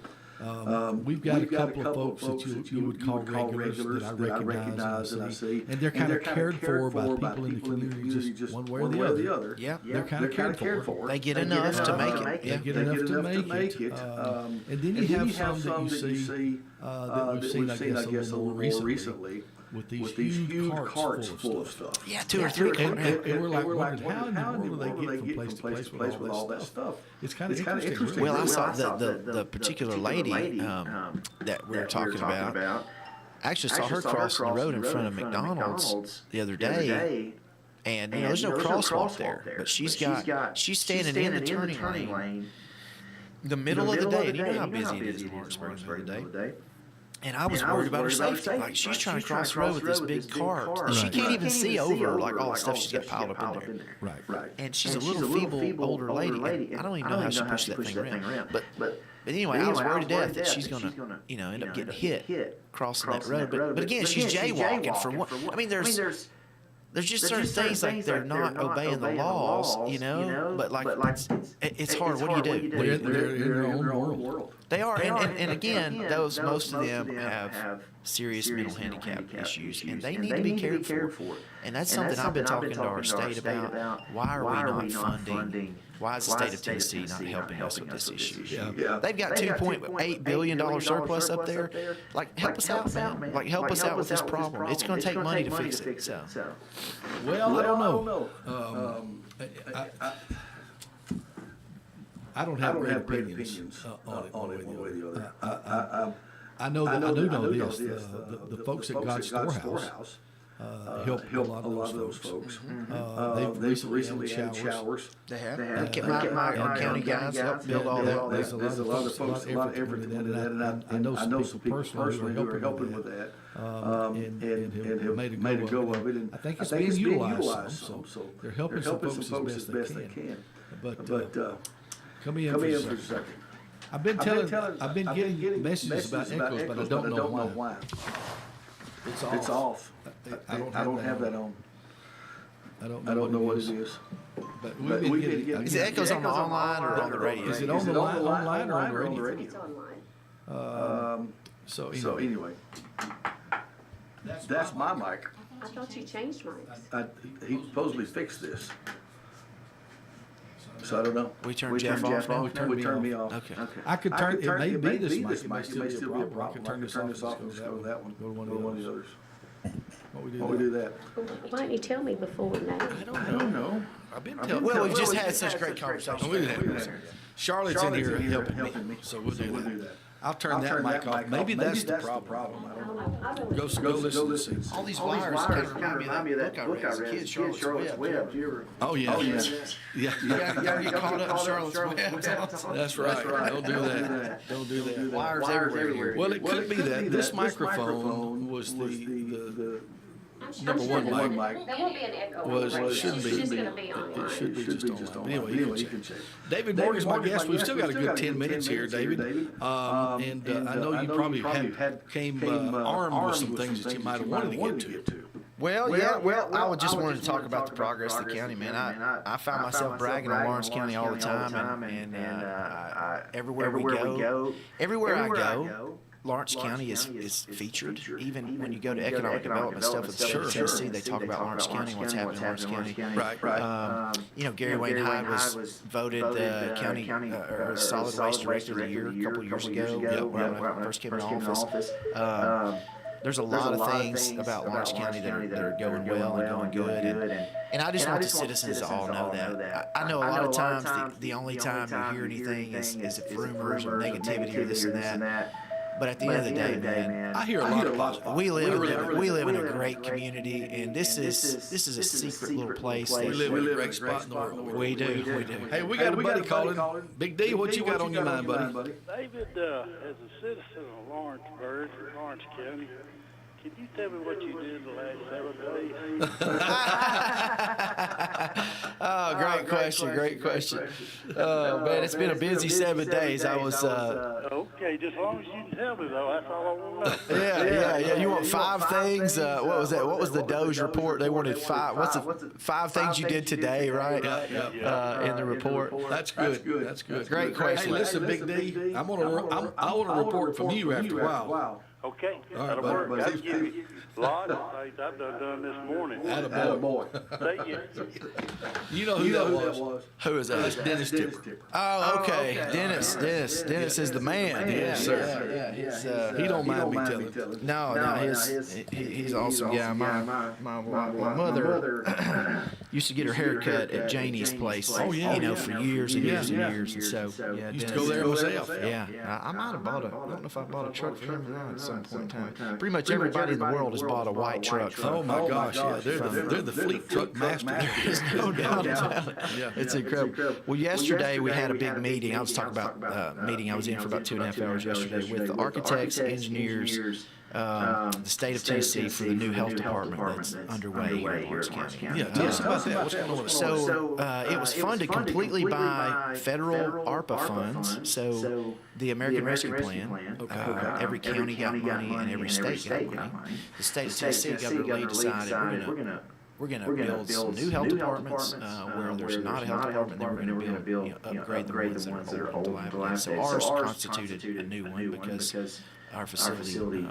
We've got a couple of folks that you would call regulars that I recognize and I see. And they're kind of cared for by people in the community just one way or the other. Yeah. They're kind of cared for. They get enough to make it. They get enough to make it. And then you have some that you see that we've seen, I guess, a little more recently. With these huge carts full of stuff. Yeah, 2 or 3 carts. And we're like, how in the world do they get from place to place with all that stuff? It's kind of interesting. Well, I saw the particular lady that we were talking about. I actually saw her crossing the road in front of McDonald's the other day. And there's no crosswalk there, but she's standing in the turning lane, the middle of the day. And you know how busy it is in Lawrenceburg in the middle of the day. And I was worried about her safety. Like, she's trying to cross the road with this big cart. And she can't even see over, like, all the stuff she's got piled up in there. Right. And she's a little feeble older lady. And I don't even know how she pushed that thing around. But anyway, I was worried to death that she's going to, end up getting hit crossing that road. But again, she's jaywalking for what? I mean, there's just certain things like they're not obeying the laws, but like it's hard. What do you do? They're in their own world. They are, and again, most of them have serious mental handicap issues, and they need to be cared for. And that's something I've been talking to our state about. Why are we not funding? Why is the state of Tennessee not helping us with this issue? Yeah. They've got $2.8 billion surplus up there. Like, help us out, man. Like, help us out with this problem. It's going to take money to fix it. So. Well, I don't know. I don't have great opinions on it one way or the other. I do know this. The folks at God's Storehouse help a lot of those folks. They've recently had showers. They have. My county guys help build all that. There's a lot of folks, a lot of effort into that, and I know some people personally who are helping with that, and have made a go of it. And I think it's being utilized some, so they're helping some folks as best they can. But come in for a second. I've been getting messages about echoes, but I don't know why. It's off. I don't have that on. I don't know what it is. But we've been getting. Is it echoes on the online or on the radio? Is it on the online or on the radio? It's online. So anyway, that's my mic. I thought you changed mics. He supposedly fixed this. So I don't know. We turned Jeff off now? We turned me off. Okay. I could turn, it may be this mic, it may still be a problem. I could turn this off and just go to that one, go to one of the others. Why we do that? Why didn't you tell me before we met? I don't know. I've been telling. Well, we've just had such great conversations. Charlotte's in here helping me, so we'll do that. I'll turn that mic off. Maybe that's the problem. I don't know. Go listen. All these wires kind of remind me of that book I read as a kid, Charlotte's Web. Oh, yeah. You gotta get caught up in Charlotte's Web. That's right. Don't do that. Don't do that. Wires everywhere. Well, it could be that. This microphone was the number one mic There won't be an echo. was, on the shouldn't radio. be. It's just gonna be It online. should be just online. Anyway, you can check. David Morgan's my guest. We've still got a good 10 minutes here, David. And I know you probably came armed with some things that you might have wanted to get to. Well, I would just wanted to talk about the progress of the county, man. I find myself bragging on Lawrence County all the time, and everywhere I go, Lawrence County is featured. Even when you go to economic development stuff with the state of Tennessee, they talk about Lawrence County, what's happening in Lawrence County. Right. Gary Wayne Hyde was voted county or solid waste director of the year a couple of years ago, when I first came in office. There's a lot of things about Lawrence County that are going well and going good, and I just want the citizens to all know that. I know a lot of times the only time you hear anything is if rumors or negativity or this and that. But at the end of the day, man, I hear a lot of positive. we live in a great community, and this is a secret little place. We live in a great spot in the world. We do. Hey, we got a buddy calling. Big D, what you got on your mind, buddy? David, as a citizen of Lawrenceburg, Lawrence County, can you tell me what you did the last 7 days? Oh, great question. Oh, man, it's been a busy 7 days. I was. Okay, just as long as you can tell me, though, that's all I want to know. Yeah. You want 5 things? What was that? What was the Doge report? They wanted 5. What's the 5 things you did today, right? In the report. That's good. That's good. Great question. Hey, listen, Big D, I want to report from you after a while. Okay, All right, that'll buddy. work. I'll give you a lot of things I've done this morning. Attaboy. Thank you. You know who that was? Who is that? That's Dennis Tipper. Oh, okay. Dennis is the man. Yes, sir. Yeah. He don't mind me telling. No, he's awesome. Yeah, my mother used to get her hair cut at Janie's place. Oh, yeah. For years and years and years. And so, yeah, Used to go there myself. Yeah, I might have bought I don't know if I bought a truck for him or not at some point in time. Pretty much everybody in the world has bought a white truck. Oh my gosh, yeah, they're the fleet truck master. There's no doubt about it. Yeah. It's incredible. Well, yesterday we had a big meeting. I was talking about meeting I was in for about 2.5 hours yesterday with the architects, engineers, the state of Tennessee for the new health department that's underway here in Lawrence County. Yeah, tell us about that. What's going on with it? So it was funded completely by federal ARPA funds. So the American Rescue Plan, every county got money and every state got money. The state of Tennessee, Governor Lee decided we're going to build some new health departments where there's not a health department. Then we're going to build, upgrade the ones that are old and dilapidated. So ours constituted a new one because our facility,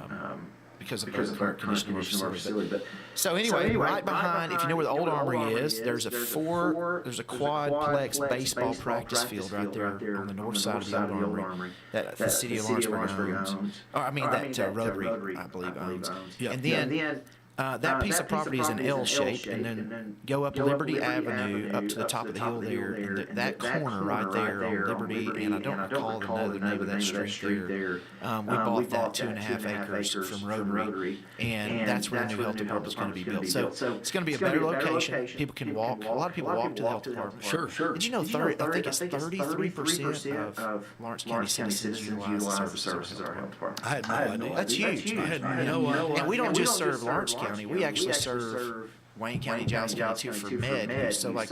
because of the current condition of our facility. So anyway, right behind, if you know where the old armory is, there's a quadplex baseball practice field right there on the north side of the old armory that the city of Lawrenceburg owns. That Rotary, I believe, owns. And then that piece of property is an L shape, and then go up Liberty Avenue up to the top of the hill there, and that corner right there on Liberty, and I don't recall the name of that street there. We bought that 2.5 acres from Rotary, and that's where the new health department is going to be built. So it's going to be a better location. People can walk. A lot of people walk to the health department. Sure. Did you know? I think it's 33% of Lawrence County citizens utilize the services of our health department. I had no idea. That's huge. I had no idea. And we don't just serve Lawrence County. We actually serve Wayne County, Giles County too for med. So like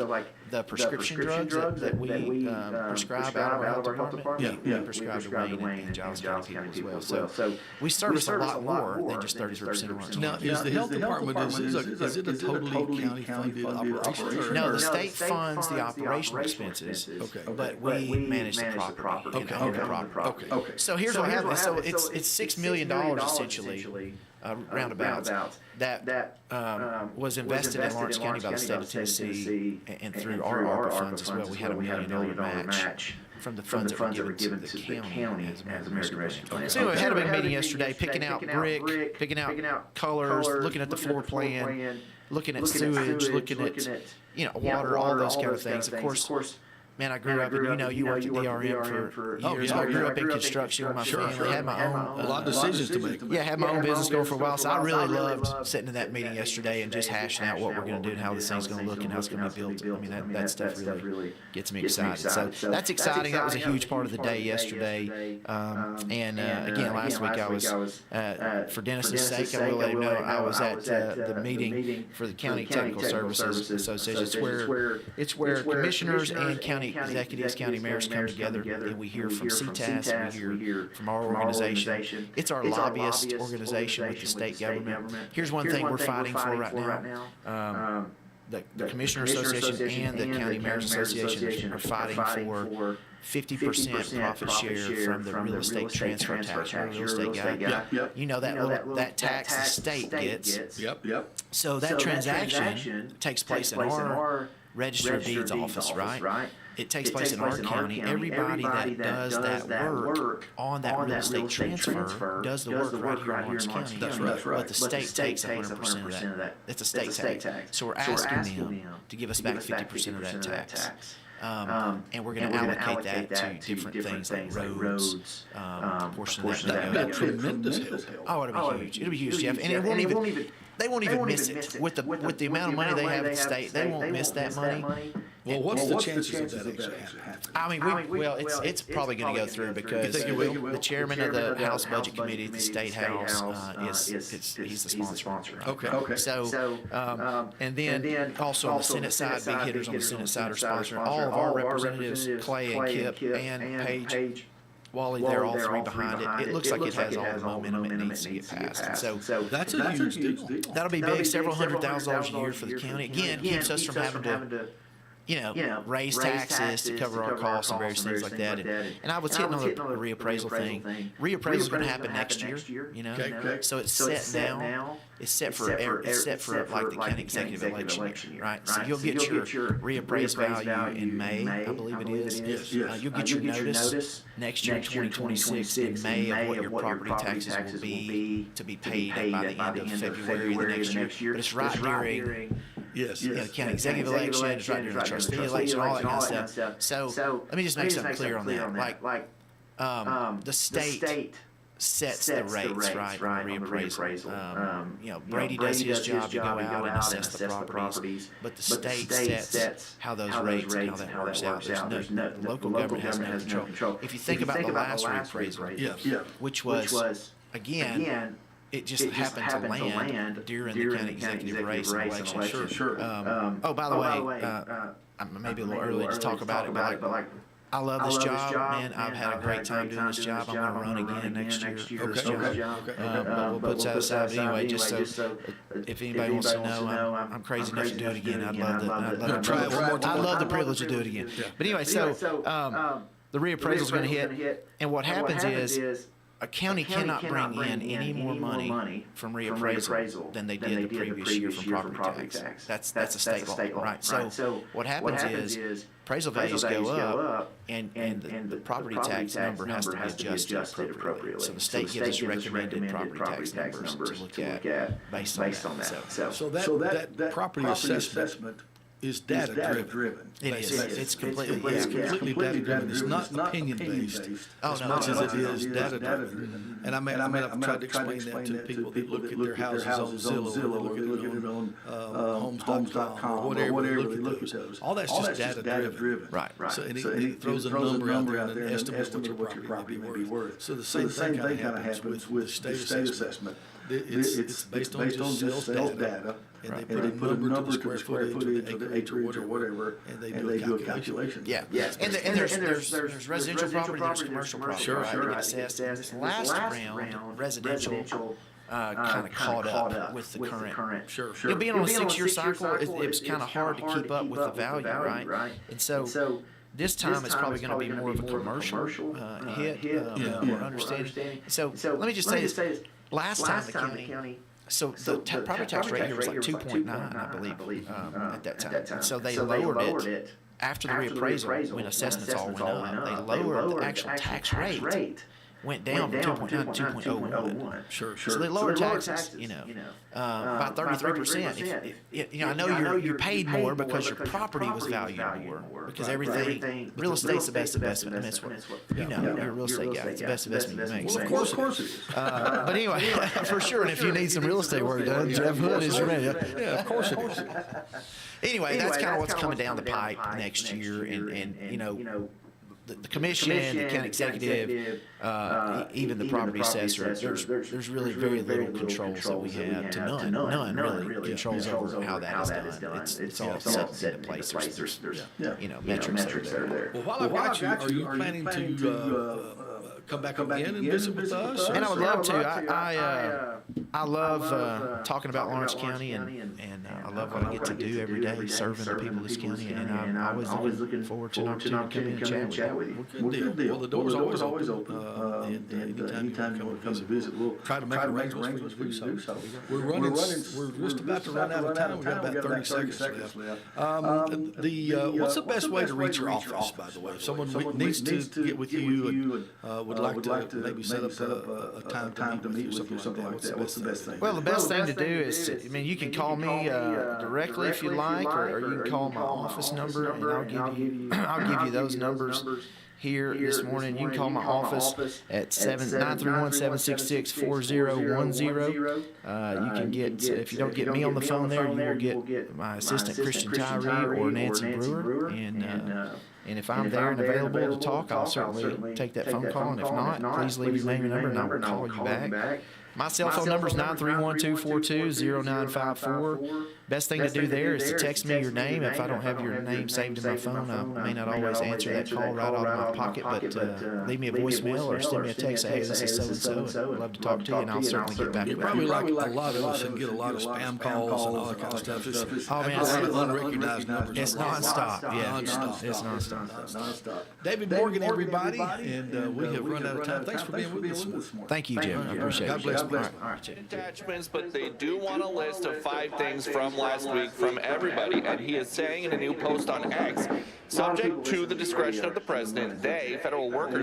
the prescription drugs that we prescribe out of our health department, we prescribe to Wayne and Giles County people as well. So we service a lot more than just 33% of Lawrence County. Now, is the health department, is it a totally county-funded operation? No, the state funds the operational expenses, but we manage the property and own the property. Okay. So here's what happens. So it's $6 million essentially. Roundabouts that was invested in Lawrence County by the state of Tennessee and through our ARPA funds as well. We had $1 million match from the funds that were given to the county as American Rescue Plan. So anyway, we had a big meeting yesterday, picking out brick, picking out colors, looking at the floor plan, looking at sewage, looking at water, all those kind of things. Of course, Man, I grew up, and you worked at DRM for years. I grew up in construction with my family. Had my own A lot of decisions to make. Yeah, had my own business going for a while, so I really loved sitting in that meeting yesterday and just hashing out what we're going to do and how this thing's going to look and how it's going to be built. I mean, that stuff really gets me excited. So that's exciting. That was a huge part of the day yesterday. And again, last week I was, for Dennis's sake, I will let him know I was at the meeting for the County Technical Services Association. It's where commissioners and county executives, county mayors come together, and we hear from CTAS, we hear from our organization. It's our lobbyist organization with the state government. Here's one thing we're fighting for right now. The Commissioner Association and the County Mayors Association are fighting for 50% profit share from the real estate transfer tax. You're a real estate guy. You know that tax the state gets. Yep. So that transaction takes place in our Register of Deeds office, right? It takes place in our county. Everybody that does that work on that real estate transfer does the work right here in Lawrence County. That's right. But the state takes 100% of that. It's a state tax. So we're asking them to give us back 50% of that tax. And we're going to allocate that to different things like roads, portion of that. That'd be a tremendous help. Oh, it'll be huge. It'll be huge, Jeff. And it won't even. They won't even miss it. With the amount of money they have at the state, they won't miss that money. Well, what's the chances of that actually happening? I mean, it's probably going to go through because the chairman of the House Budget Committee at the State House he's the sponsor. Okay. So, and then also on the Senate side, big hitters on the Senate side are sponsoring. All of our representatives, Clay and Kip and Paige, Wally, they're all three behind it. It looks like it has all the momentum it needs to get passed. And so That's a huge deal. that'll be big, several $100,000 a year for the county. Again, keeps us from having to raise taxes to cover our costs and various things like that. And I was hitting on the reappraisal thing. Reappraisal is going to happen next year, Okay. So it's set now. It's set for like the county executive election year, right? So you'll get your reappraised value in May, I believe it is. Yes. You'll get your notice next year, 2026, in May of what your property taxes will be to be paid by the end of February the next year. But it's right during the county executive election, it's right during the trustee election, all that kind of stuff. So let me just make something clear on that. Like the state sets the rates, right, on the reappraisal. Brady does his job to go out and assess the properties, but the state sets how those rates and how that works out. The local government has no control. If you think about the last reappraisal, which was, again, it just happened to land during the county executive race and election. Sure. Oh, by the way, I'm maybe a little early to talk about it, but like, I love this job, man. I've had a great time doing this job. I'm going to run again next year for this job. But we'll put that aside. But anyway, just so if anybody wants to know, I'm crazy enough to do it again. I'd love the privilege to do it again. But anyway, so the reappraisal is going to hit, and what happens is a county cannot bring in any more money from reappraisal than they did the previous year from property tax. That's a state law, right? So what happens is appraisal values go up, and the property tax number has to be adjusted appropriately. So the state gives us recommended property tax numbers to look at based on that. So that property assessment is data driven. It is. It's completely data driven. It's not opinion based as much as it is data driven. And I've tried to explain that to people that look at their houses on Zillow, or look at it on Homes.com, or whatever they look at those. All that's just data driven. Right. So and it throws a number out there and an estimate of what your property may be worth. So the same thing kind of happens with state assessment. It's based on just sales data. And they put a number to the square footage or the acreage or whatever, and they do a calculation. Yeah. And there's residential property, there's commercial property, right? They get assessed. And this last round, residential kind of caught up with the current. Sure. Being on a 6-year cycle, it was kind of hard to keep up with the value, right? And so this time it's probably going to be more of a commercial hit, we're understanding. So let me just say this. Last time the county, so the property tax rate here was like 2.9, I believe, at that time. So they lowered it after the reappraisal when assessments all went up. They lowered the actual tax rate went down from 2.9 to 2.01. Sure. So they lowered taxes, by 33%. I know you're paid more because your property was valued more, because real estate's the best investment. And that's what, you're a real estate guy. It's the best investment you make. Well, of course it is. But anyway, for sure. And if you need some real estate work done, Jeff Hood is your man. Yeah, of course it is. Anyway, that's kind of what's coming down the pipe next year, and the commission, the county executive, even the property assessor, there's really very little controls that we have to none really controls over how that is done. It's all set into place. There's metrics that are there. Well, while I've got you, are you planning to come back again and visit with us? And I would love to. I love talking about Lawrence County, and I love what I get to do every day, serving the people of this county, and I'm always looking forward to an opportunity to come in and chat with you. Well, good deal. Well, the door's always open. And anytime you want to come to visit, we'll try to make arrangements for you to do so. We're just about to run out of time. We've got about 30 seconds left. What's the best way to reach your office, by the way? If someone needs to get with you and would like to maybe set up a time to meet with you or something like that, what's the best thing? Well, the best thing to do is, you can call me directly if you like, or you can call my office number, and I'll give you those numbers here this morning. You can call my office at 931-766-4010. You can get, if you don't get me on the phone there, you will get my assistant Christian Tyree or Nancy Brewer, and if I'm there and available to talk, I'll certainly take that phone call. And if not, please leave your name and number, and I will call you back. My cell phone number is 931-242-0954. Best thing to do there is to text me your name. If I don't have your name saved in my phone, I may not always answer that call right out of my pocket, but leave me a voicemail or send me a text, say, hey, this is so-and-so, and I'd love to talk to you, and I'll certainly get back with you. Probably like a lot of us and get a lot of spam calls and all that kind of stuff. It's unrecognized numbers. It's nonstop, yeah. It's nonstop. David Morgan, everybody, and we have run out of time. Thanks for being with us this morning. Thank you, Jim. I appreciate it. God bless. All right. Attachments, but they do want a list of 5 things from last week from everybody, and he is saying in a new post on X, subject to the discretion of the president, federal workers,